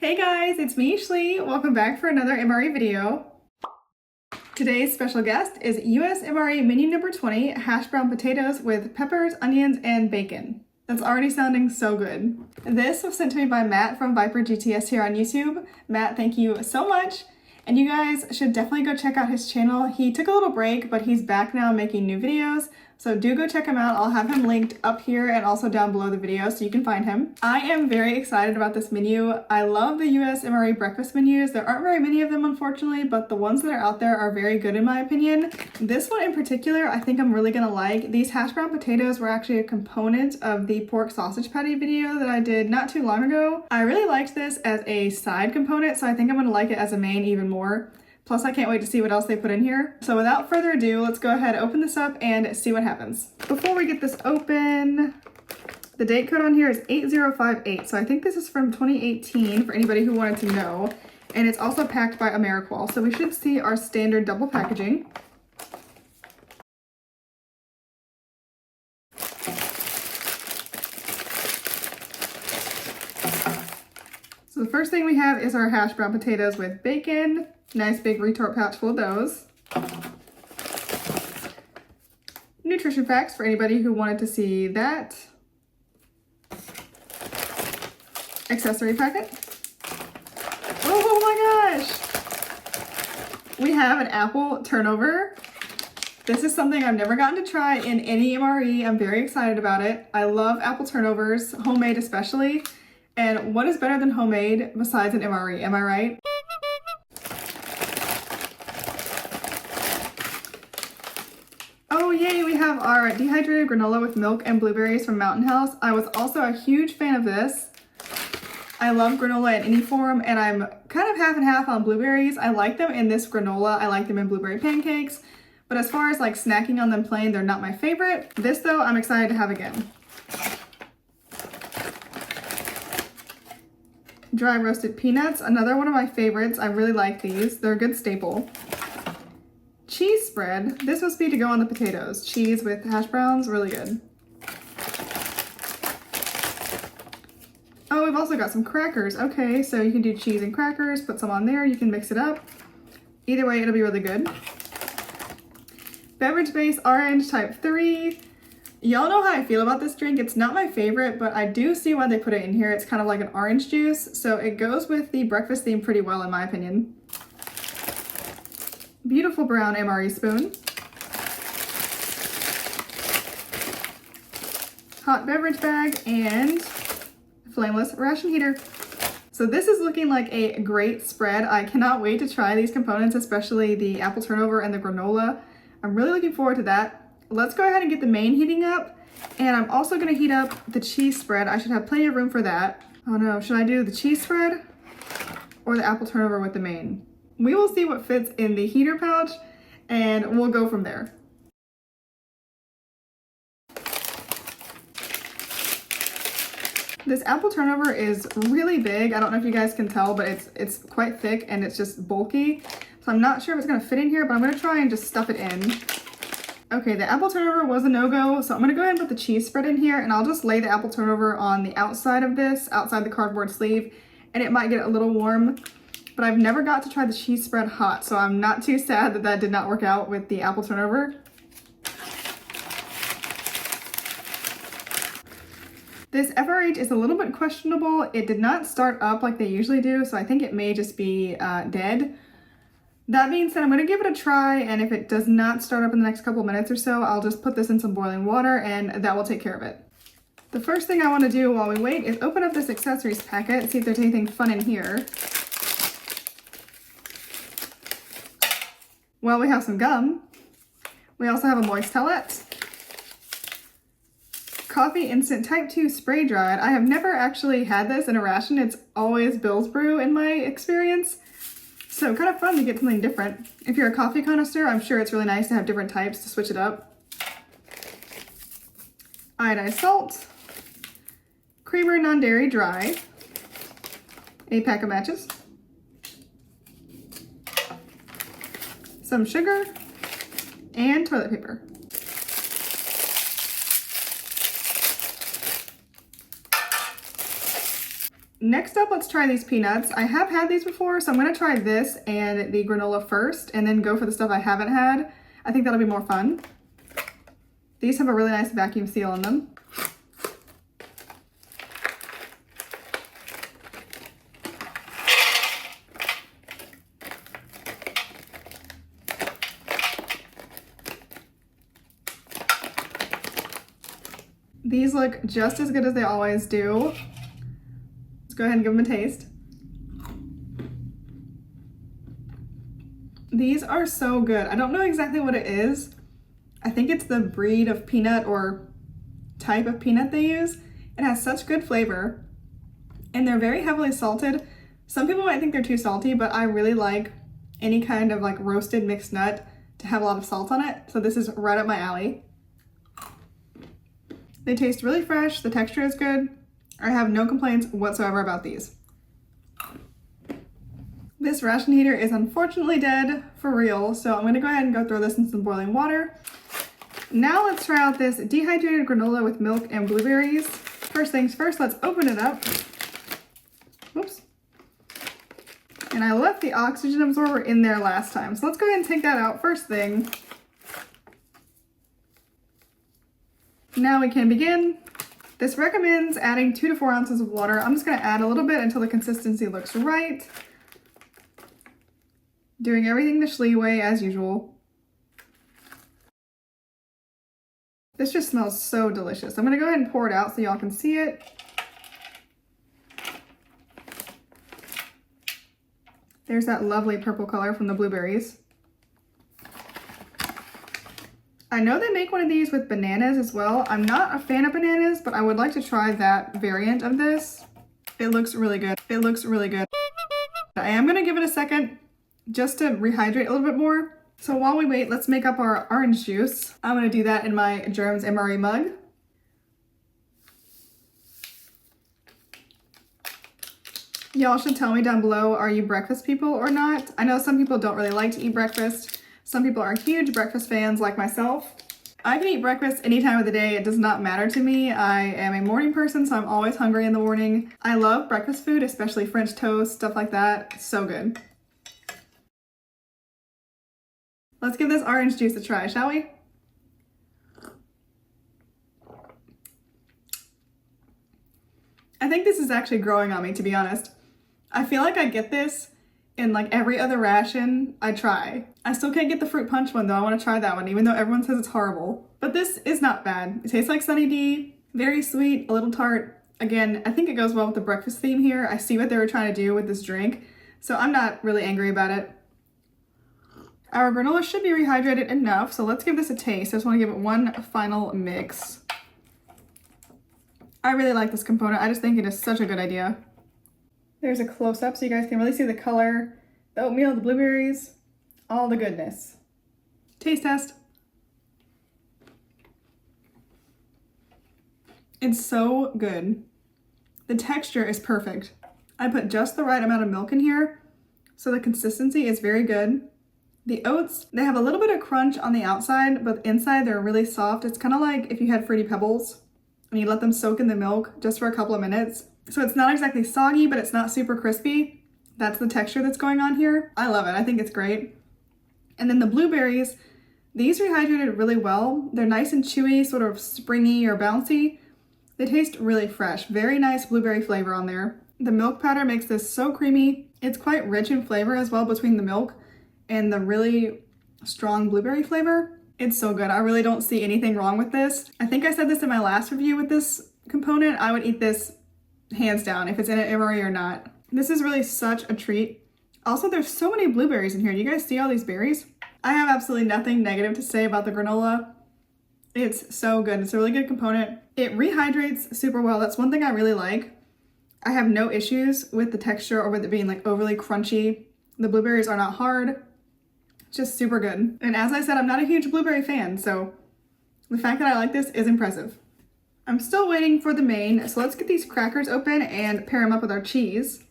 Hey guys, it's me, Schlee. Welcome back for another MRE video. Today's special guest is US MRE menu number 20, Hashbrown Potatoes with peppers, onions, and bacon. That's already sounding so good. This was sent to me by Matt from Viper GTS here on YouTube. Matt, thank you so much. And you guys should definitely go check out his channel. He took a little break, but he's back now making new videos. So do go check him out. I'll have him linked up here and also down below the video so you can find him. I am very excited about this menu. I love the US MRE breakfast menus. There aren't very many of them, unfortunately, but the ones that are out there are very good in my opinion. This one in particular, I think I'm really gonna like. These hash brown potatoes were actually a component of the pork sausage patty video that I did not too long ago. I really liked this as a side component, so I think I'm gonna like it as a main even more. Plus, I can't wait to see what else they put in here. So without further ado, let's go ahead, open this up and see what happens. Before we get this open, the date code on here is 8058. So I think this is from 2018 for anybody who wanted to know. And it's also packed by Ameriqual. So we should see our standard double packaging. So the first thing we have is our hash brown potatoes with bacon. Nice big retort pouch full of those. Nutrition facts for anybody who wanted to see that. Accessory packet. Oh my gosh! We have an apple turnover. This is something I've never gotten to try in any MRE. I'm very excited about it. I love apple turnovers, homemade especially. And what is better than homemade besides an MRE, am I right? Oh yay, we have our dehydrated granola with milk and blueberries from Mountain House. I was also a huge fan of this. I love granola in any form, and I'm kind of half and half on blueberries. I like them in this granola, I like them in blueberry pancakes, but as far as like snacking on them plain, they're not my favorite. This though, I'm excited to have again. Dry roasted peanuts, another one of my favorites. I really like these. They're a good staple. Cheese spread. This must be to go on the potatoes. Cheese with hash browns, really good. Oh, we've also got some crackers. Okay, so you can do cheese and crackers, put some on there, you can mix it up. Either way, it'll be really good. Beverage base orange type 3. Y'all know how I feel about this drink. It's not my favorite, but I do see why they put it in here. It's kind of like an orange juice, so it goes with the breakfast theme pretty well in my opinion. Beautiful brown MRE spoon. Hot beverage bag and flameless ration heater. So this is looking like a great spread. I cannot wait to try these components, especially the apple turnover and the granola. I'm really looking forward to that. Let's go ahead and get the main heating up. And I'm also gonna heat up the cheese spread. I should have plenty of room for that. Oh no, should I do the cheese spread or the apple turnover with the main? We will see what fits in the heater pouch and we'll go from there. This apple turnover is really big. I don't know if you guys can tell, but it's quite thick and it's just bulky. So I'm not sure if it's gonna fit in here, but I'm gonna try and just stuff it in. Okay, the apple turnover was a no-go, so I'm gonna go ahead and put the cheese spread in here and I'll just lay the apple turnover on the outside of this, outside the cardboard sleeve, and it might get a little warm. But I've never got to try the cheese spread hot, so I'm not too sad that that did not work out with the apple turnover. This FRH is a little bit questionable. It did not start up like they usually do, so I think it may just be dead. That being said, I'm gonna give it a try, and if it does not start up in the next couple minutes or so, I'll just put this in some boiling water and that will take care of it. The first thing I wanna do while we wait is open up this accessories packet, see if there's anything fun in here. Well, we have some gum. We also have a moist towelette. Coffee Instant Type 2 spray dried. I have never actually had this in a ration. It's always Bill's Brew in my experience. So kind of fun to get something different. If you're a coffee connoisseur, I'm sure it's really nice to have different types to switch it up. Iodized salt. Creamer non-dairy dry. A pack of matches. Some sugar and toilet paper. Next up, let's try these peanuts. I have had these before, so I'm gonna try this and the granola first and then go for the stuff I haven't had. I think that'll be more fun. These have a really nice vacuum seal in them. These look just as good as they always do. Let's go ahead and give them a taste. These are so good. I don't know exactly what it is. I think it's the breed of peanut or type of peanut they use. It has such good flavor and they're very heavily salted. Some people might think they're too salty, but I really like any kind of like roasted mixed nut to have a lot of salt on it. So this is right up my alley. They taste really fresh, the texture is good. I have no complaints whatsoever about these. This ration heater is unfortunately dead for real, so I'm gonna go ahead and go throw this in some boiling water. Now let's try out this dehydrated granola with milk and blueberries. First things first, let's open it up. Whoops. And I left the oxygen absorber in there last time, so let's go ahead and take that out first thing. Now we can begin. This recommends adding 2 to 4 ounces of water. I'm just gonna add a little bit until the consistency looks right. Doing everything the Schlee way as usual. This just smells so delicious. I'm gonna go ahead and pour it out so y'all can see it. There's that lovely purple color from the blueberries. I know they make one of these with bananas as well. I'm not a fan of bananas, but I would like to try that variant of this. It looks really good. It looks really good. I am gonna give it a second just to rehydrate a little bit more. So while we wait, let's make up our orange juice. I'm gonna do that in my US MRE mug. Y'all should tell me down below, are you breakfast people or not? I know some people don't really like to eat breakfast. Some people are huge breakfast fans like myself. I can eat breakfast any time of the day. It does not matter to me. I am a morning person, so I'm always hungry in the morning. I love breakfast food, especially French toast, stuff like that. So good. Let's give this orange juice a try, shall we? I think this is actually growing on me, to be honest. I feel like I get this in like every other ration I try. I still can't get the fruit punch one though. I want to try that one, even though everyone says it's horrible. But this is not bad. It tastes like Sunny D, very sweet, a little tart. Again, I think it goes well with the breakfast theme here. I see what they were trying to do with this drink, so I'm not really angry about it. Our granola should be rehydrated enough, so let's give this a taste. I just want to give it one final mix. I really like this component. I just think it is such a good idea. There's a close-up so you guys can really see the color, the oatmeal, the blueberries, all the goodness. Taste test. It's so good. The texture is perfect. I put just the right amount of milk in here, so the consistency is very good. The oats, they have a little bit of crunch on the outside, but inside they're really soft. It's kind of like if you had Fruity Pebbles and you let them soak in the milk just for a couple of minutes. So it's not exactly soggy, but it's not super crispy. That's the texture that's going on here. I love it. I think it's great. And then the blueberries, these rehydrated really well. They're nice and chewy, sort of springy or bouncy. They taste really fresh. Very nice blueberry flavor on there. The milk powder makes this so creamy. It's quite rich in flavor as well between the milk and the really strong blueberry flavor. It's so good. I really don't see anything wrong with this. I think I said this in my last review with this component. I would eat this hands down if it's in an MRE or not. This is really such a treat. Also, there's so many blueberries in here. Do you guys see all these berries? I have absolutely nothing negative to say about the granola. It's so good. It's a really good component. It rehydrates super well. That's one thing I really like. I have no issues with the texture or with it being like overly crunchy. The blueberries are not hard. Just super good. And as I said, I'm not a huge blueberry fan, so the fact that I like this is impressive. I'm still waiting for the main, so let's get these crackers open and pair them up with our cheese.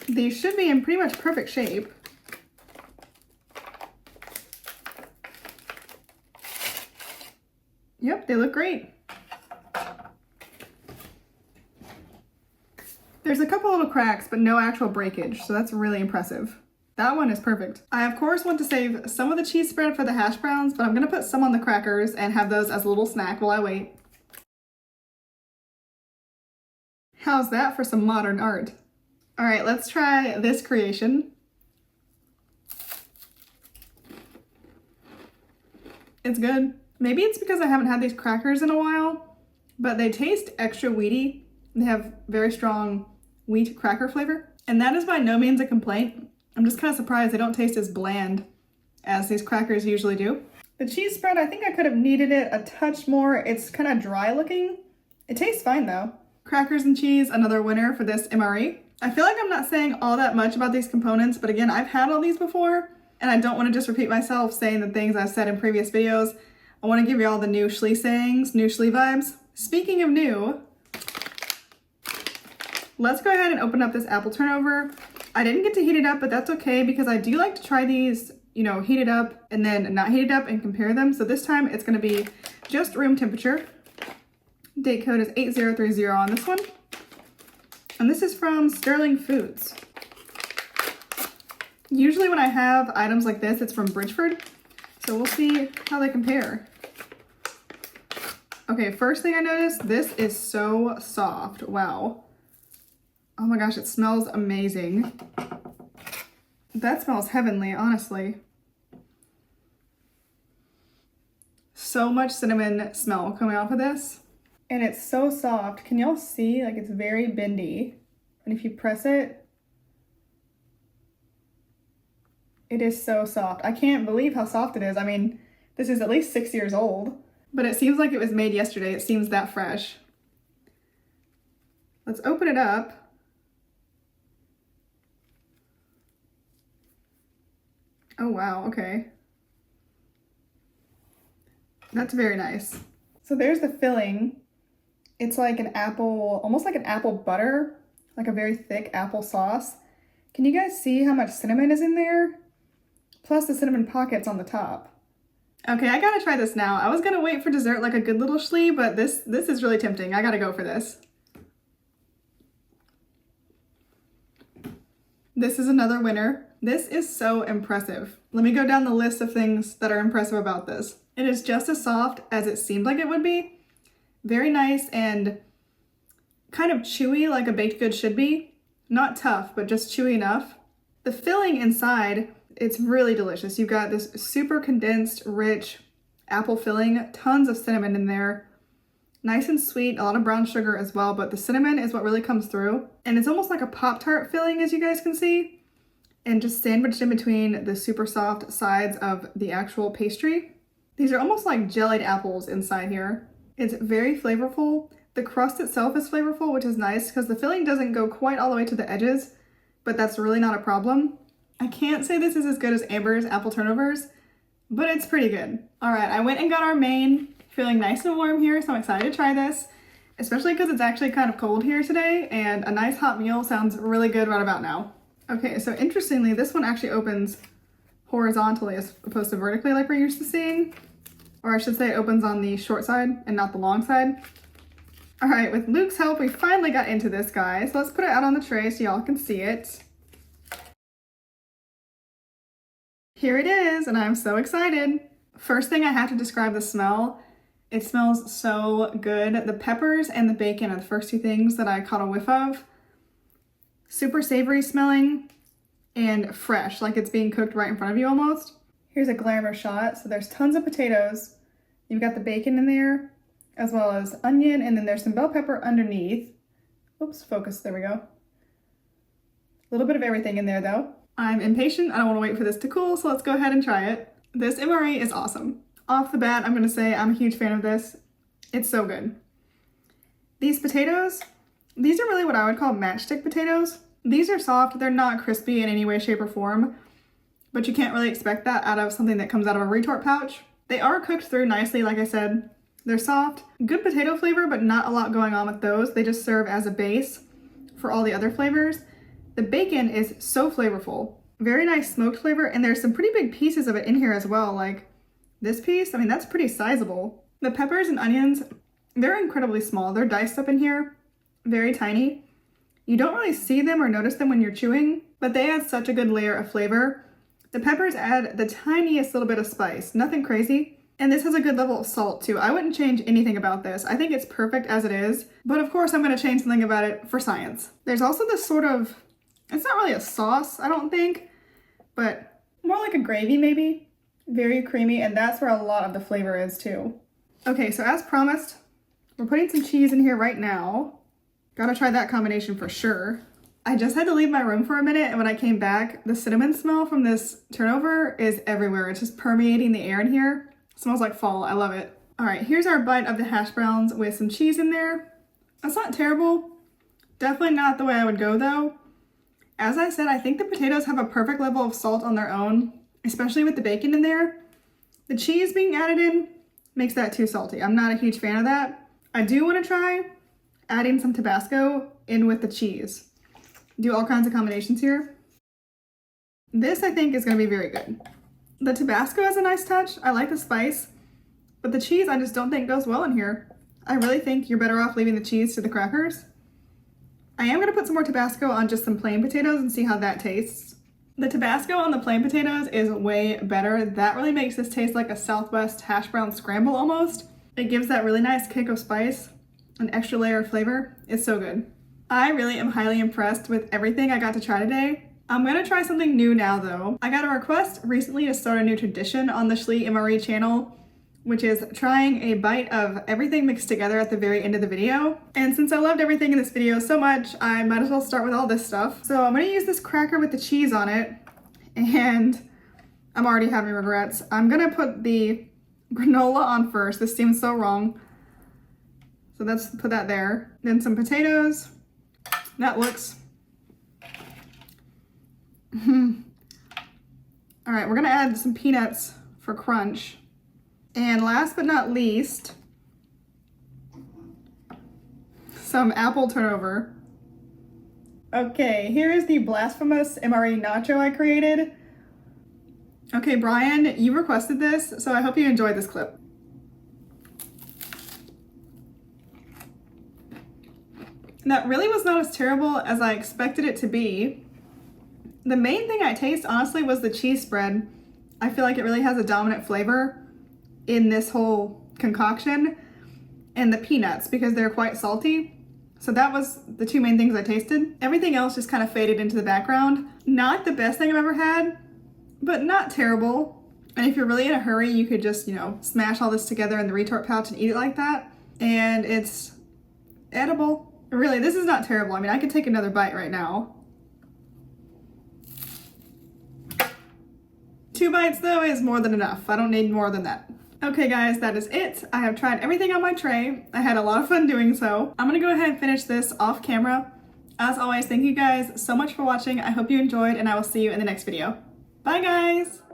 These should be in pretty much perfect shape. they look great. There's a couple little cracks, but no actual breakage, so that's really impressive. That one is perfect. I of course want to save some of the cheese spread for the hash browns, but I'm gonna put some on the crackers and have those as a little snack while I wait. How's that for some modern art? All right, let's try this creation. It's good. Maybe it's because I haven't had these crackers in a while, but they taste extra wheaty. They have very strong wheat cracker flavor, and that is by no means a complaint. I'm just kind of surprised they don't taste as bland as these crackers usually do. The cheese spread, I think I could have kneaded it a touch more. It's kind of dry looking. It tastes fine though. Crackers and cheese, another winner for this MRE. I feel like I'm not saying all that much about these components, but again, I've had all these before, and I don't want to just repeat myself saying the things I've said in previous videos. I want to give you all the new Schlee sayings, new Schlee vibes. Speaking of new, let's go ahead and open up this apple turnover. I didn't get to heat it up, but that's okay because I do like to try these, you know, heat it up and then not heat it up and compare them. So this time it's going to be just room temperature. Date code is 8030 on this one. And this is from Sterling Foods. Usually when I have items like this, it's from Bridgeford. So we'll see how they compare. Okay, first thing I noticed, this is so soft. Wow. Oh my gosh, it smells amazing. That smells heavenly, honestly. So much cinnamon smell coming off of this. And it's so soft. Can y'all see? Like, it's very bendy. And if you press it, it is so soft. I can't believe how soft it is. I mean, this is at least 6 years old, but it seems like it was made yesterday. It seems that fresh. Let's open it up. Oh wow, okay. That's very nice. So there's the filling. It's like an apple, almost like an apple butter, like a very thick apple sauce. Can you guys see how much cinnamon is in there? Plus the cinnamon pockets on the top. Okay, I gotta try this now. I was gonna wait for dessert like a good little Schlee, but this is really tempting. I gotta go for this. This is another winner. This is so impressive. Let me go down the list of things that are impressive about this. It is just as soft as it seemed like it would be. Very nice and kind of chewy like a baked good should be. Not tough, but just chewy enough. The filling inside, it's really delicious. You've got this super condensed, rich apple filling, tons of cinnamon in there. Nice and sweet, a lot of brown sugar as well, but the cinnamon is what really comes through. And it's almost like a Pop-Tart filling, as you guys can see. And just sandwiched in between the super soft sides of the actual pastry. These are almost like jellied apples inside here. It's very flavorful. The crust itself is flavorful, which is nice because the filling doesn't go quite all the way to the edges, but that's really not a problem. I can't say this is as good as Amber's apple turnovers, but it's pretty good. All right, I went and got our main, feeling nice and warm here, so I'm excited to try this, especially because it's actually kind of cold here today, and a nice hot meal sounds really good right about now. Okay, so interestingly, this one actually opens horizontally as opposed to vertically like we're used to seeing. Or I should say it opens on the short side and not the long side. All right, with Luke's help, we finally got into this, guys. So let's put it out on the tray so y'all can see it. Here it is, and I'm so excited. First thing I have to describe the smell. It smells so good. The peppers and the bacon are the first two things that I caught a whiff of. Super savory smelling and fresh, like it's being cooked right in front of you almost. Here's a glamour shot. So there's tons of potatoes. You've got the bacon in there, as well as onion, and then there's some bell pepper underneath. Oops, focus, there we go. A little bit of everything in there though. I'm impatient, I don't want to wait for this to cool, so let's go ahead and try it. This MRE is awesome. Off the bat, I'm gonna say I'm a huge fan of this. It's so good. These potatoes, these are really what I would call matchstick potatoes. These are soft, they're not crispy in any way, shape, or form, but you can't really expect that out of something that comes out of a retort pouch. They are cooked through nicely, like I said. They're soft, good potato flavor, but not a lot going on with those. They just serve as a base for all the other flavors. The bacon is so flavorful. Very nice smoked flavor, and there's some pretty big pieces of it in here as well. Like this piece, I mean, that's pretty sizable. The peppers and onions, they're incredibly small. They're diced up in here, very tiny. You don't really see them or notice them when you're chewing, but they add such a good layer of flavor. The peppers add the tiniest little bit of spice, nothing crazy. And this has a good level of salt too. I wouldn't change anything about this. I think it's perfect as it is, but of course I'm gonna change something about it for science. There's also this sort of, it's not really a sauce, I don't think, but more like a gravy maybe. Very creamy, and that's where a lot of the flavor is too. Okay, so as promised, we're putting some cheese in here right now. Gotta try that combination for sure. I just had to leave my room for a minute, and when I came back, the cinnamon smell from this turnover is everywhere. It's just permeating the air in here. It smells like fall. I love it. All right, here's our bite of the hash browns with some cheese in there. That's not terrible. Definitely not the way I would go though. As I said, I think the potatoes have a perfect level of salt on their own, especially with the bacon in there. The cheese being added in makes that too salty. I'm not a huge fan of that. I do want to try adding some Tabasco in with the cheese. Do all kinds of combinations here. This I think is going to be very good. The Tabasco is a nice touch. I like the spice, but the cheese I just don't think goes well in here. I really think you're better off leaving the cheese to the crackers. I am going to put some more Tabasco on just some plain potatoes and see how that tastes. The Tabasco on the plain potatoes is way better. That really makes this taste like a Southwest hash brown scramble almost. It gives that really nice kick of spice, an extra layer of flavor. It's so good. I really am highly impressed with everything I got to try today. I'm gonna try something new now though. I got a request recently to start a new tradition on the Schlee MRE channel, which is trying a bite of everything mixed together at the very end of the video. And since I loved everything in this video so much, I might as well start with all this stuff. So I'm gonna use this cracker with the cheese on it, and I'm already having regrets. I'm gonna put the granola on first. This seems so wrong. So let's put that there. Then some potatoes. That looks... All right, we're gonna add some peanuts for crunch. And last but not least, some apple turnover. Okay, here is the blasphemous MRE nacho I created. Okay, Brian, you requested this, so I hope you enjoyed this clip. That really was not as terrible as I expected it to be. The main thing I taste, honestly, was the cheese spread. I feel like it really has a dominant flavor in this whole concoction, and the peanuts because they're quite salty. So that was the two main things I tasted. Everything else just kind of faded into the background. Not the best thing I've ever had, but not terrible. And if you're really in a hurry, you could just, smash all this together in the retort pouch and eat it like that. And it's edible. Really, this is not terrible. I mean, I could take another bite right now. 2 bites though is more than enough. I don't need more than that. Okay guys, that is it. I have tried everything on my tray. I had a lot of fun doing so. I'm gonna go ahead and finish this off camera. As always, thank you guys so much for watching. I hope you enjoyed, and I will see you in the next video. Bye guys!